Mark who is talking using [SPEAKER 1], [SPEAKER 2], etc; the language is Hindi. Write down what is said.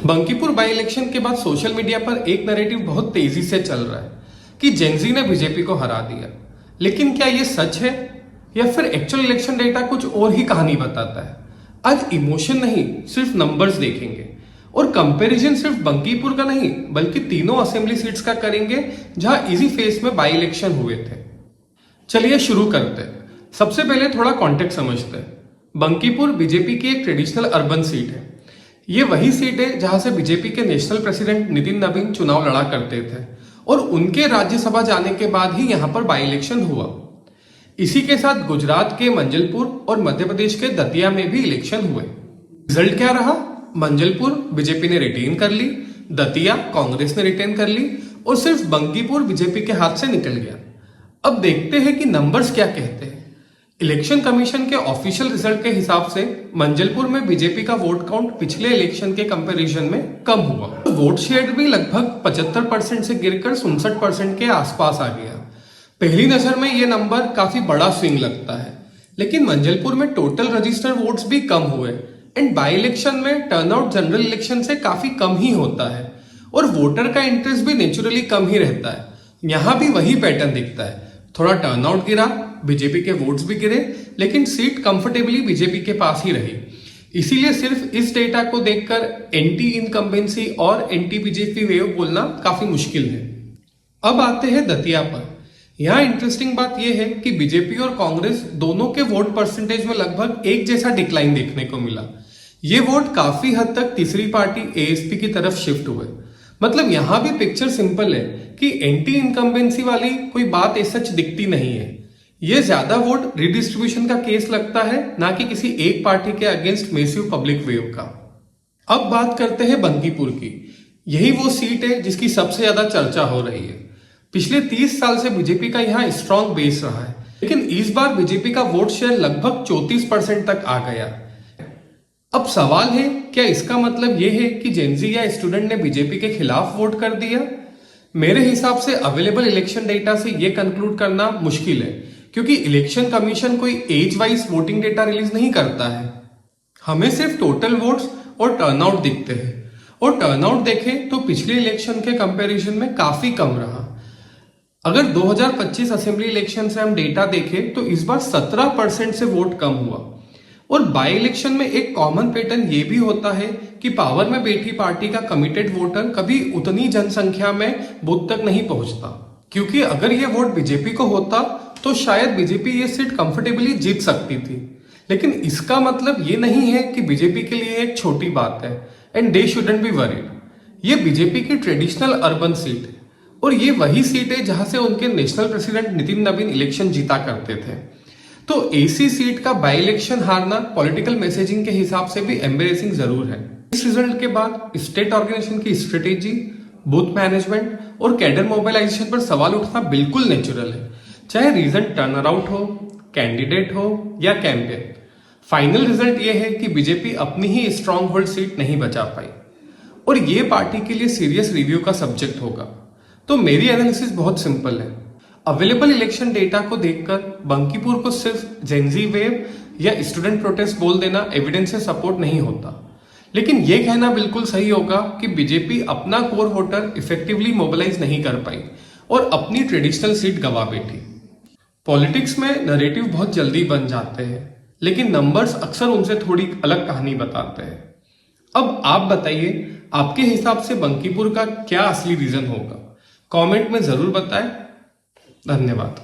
[SPEAKER 1] बंकीपुर बाई इलेक्शन के बाद सोशल मीडिया पर एक नैरेटिव बहुत तेजी से चल रहा है कि जेनजी ने बीजेपी को हरा दिया। लेकिन क्या ये सच है या फिर एक्चुअल इलेक्शन डेटा कुछ और ही कहानी बताता है? आज इमोशन नहीं, सिर्फ नंबर्स देखेंगे और कंपैरिजन सिर्फ बंकीपुर का नहीं बल्कि तीनों असेंबली सीट्स का करेंगे जहां इजी फेस में बाई इलेक्शन हुए थे। चलिए शुरू करते हैं। सबसे पहले थोड़ा कॉन्टेक्स्ट समझते हैं। बंकीपुर बीजेपी की एक ट्रेडिशनल अर्बन सीट है। ये वही सीट है जहां से बीजेपी के नेशनल प्रेसिडेंट नितिन नवीन चुनाव लड़ा करते थे और उनके राज्यसभा जाने के बाद ही यहां पर बाई इलेक्शन हुआ। इसी के साथ गुजरात के मंजलपुर और मध्य प्रदेश के दतिया में भी इलेक्शन हुए। रिजल्ट क्या रहा? मंजलपुर बीजेपी ने रिटेन कर ली, दतिया कांग्रेस ने रिटेन कर ली और सिर्फ बंकीपुर बीजेपी के हाथ से निकल गया। अब देखते हैं कि नंबर्स क्या कहते हैं। इलेक्शन कमीशन के ऑफिशियल रिजल्ट के हिसाब से मंजलपुर में बीजेपी का वोट काउंट पिछले इलेक्शन के कंपैरिजन में कम हुआ। वोट शेयर भी लगभग 75% से गिरकर 67% के आसपास आ गया। पहली नजर में ये नंबर काफी बड़ा स्विंग लगता है, लेकिन मंजलपुर में टोटल रजिस्टर्ड वोट्स भी कम हुए एंड बाई इलेक्शन में टर्नआउट जनरल इलेक्शन से काफी कम ही होता है और वोटर का इंटरेस्ट भी नेचुरली कम ही रहता है। यहां भी वही पैटर्न दिखता है। थोड़ा टर्नआउट गिरा, बीजेपी के वोट्स भी गिरे, लेकिन सीट कंफर्टेबली बीजेपी के पास ही रही। इसीलिए सिर्फ इस डेटा को देखकर एंटी इनकम्बेंसी और एंटी बीजेपी वेव बोलना काफी मुश्किल है। अब आते हैं दतिया पर। यहाँ इंटरेस्टिंग बात यह है कि बीजेपी और कांग्रेस दोनों के वोट परसेंटेज में लगभग एक जैसा डिक्लाइन देखने को मिला। ये वोट काफी हद तक तीसरी पार्टी एएसपी की तरफ शिफ्ट हुए। मतलब यहां भी पिक्चर सिंपल है कि एंटी इनकम्बेंसी वाली कोई बात ऐसा सच दिखती नहीं है। ये ज्यादा वोट रिडिस्ट्रीब्यूशन का केस लगता है, ना कि किसी एक पार्टी के अगेंस्ट मैसिव पब्लिक वेव का। अब बात करते हैं बंकीपुर की। यही वो सीट है जिसकी सबसे ज्यादा चर्चा हो रही है। पिछले 30 साल से बीजेपी का यहाँ स्ट्रॉन्ग बेस रहा है, लेकिन इस बार बीजेपी का वोट शेयर लगभग 34% तक आ गया। अब सवाल है, क्या इसका मतलब यह है कि जेनजी या स्टूडेंट ने बीजेपी के खिलाफ वोट कर दिया? मेरे हिसाब से अवेलेबल इलेक्शन डेटा से यह कंक्लूड करना मुश्किल है, क्योंकि इलेक्शन कमीशन कोई age wise voting data release नहीं करता है। हमें सिर्फ टोटल वोट्स और टर्नआउट दिखते हैं, और टर्नआउट देखें तो पिछले इलेक्शन के कंपैरिजन में काफी कम रहा। अगर 2025 असेंबली इलेक्शन से हम डेटा देखें तो इस बार 17% से वोट कम हुआ। और बाई इलेक्शन में एक कॉमन पैटर्न ये भी होता है कि पावर में बैठी पार्टी का कमिटेड वोटर कभी उतनी जनसंख्या में बूथ तक नहीं पहुंचता, क्योंकि अगर ये वोट बीजेपी को होता तो शायद बीजेपी ये सीट कंफर्टेबली जीत सकती थी। लेकिन इसका मतलब ये नहीं है कि बीजेपी के लिए एक छोटी बात है and they shouldn't be worried. ये बीजेपी की ट्रेडिशनल अर्बन सीट है और ये वही सीट है जहां से उनके नेशनल प्रेसिडेंट नितिन नवीन इलेक्शन जीता करते थे। तो एसी सीट का बाई इलेक्शन हारना पॉलिटिकल मैसेजिंग के हिसाब से भी एम्बेरेसिंग जरूर है। इस रिजल्ट के बाद स्टेट ऑर्गेनाइजेशन की स्ट्रेटेजी, बूथ मैनेजमेंट और कैडर मोबिलाइजेशन पर सवाल उठना बिल्कुल नेचुरल है, चाहे रीजन टर्नआउट हो, कैंडिडेट हो या कैंपेन। फाइनल रिजल्ट यह है कि बीजेपी अपनी ही स्ट्रॉन्ग होल्ड सीट नहीं बचा पाई और ये पार्टी के लिए सीरियस रिव्यू का सब्जेक्ट होगा। तो मेरी एनालिसिस बहुत सिंपल है। अवेलेबल इलेक्शन डेटा को देखकर बंकीपुर को सिर्फ जेनजी वेव या स्टूडेंट प्रोटेस्ट बोल देना एविडेंस से सपोर्ट नहीं होता, लेकिन यह कहना बिल्कुल सही होगा कि बीजेपी अपना कोर वोटर इफेक्टिवली मोबिलाइज नहीं कर पाई और अपनी ट्रेडिशनल सीट गंवा बैठी। पॉलिटिक्स में नैरेटिव बहुत जल्दी बन जाते हैं, लेकिन नंबर्स अक्सर उनसे थोड़ी अलग कहानी बताते हैं। अब आप बताइए, आपके हिसाब से बंकीपुर का क्या असली रीजन होगा? कमेंट में जरूर बताएं। धन्यवाद।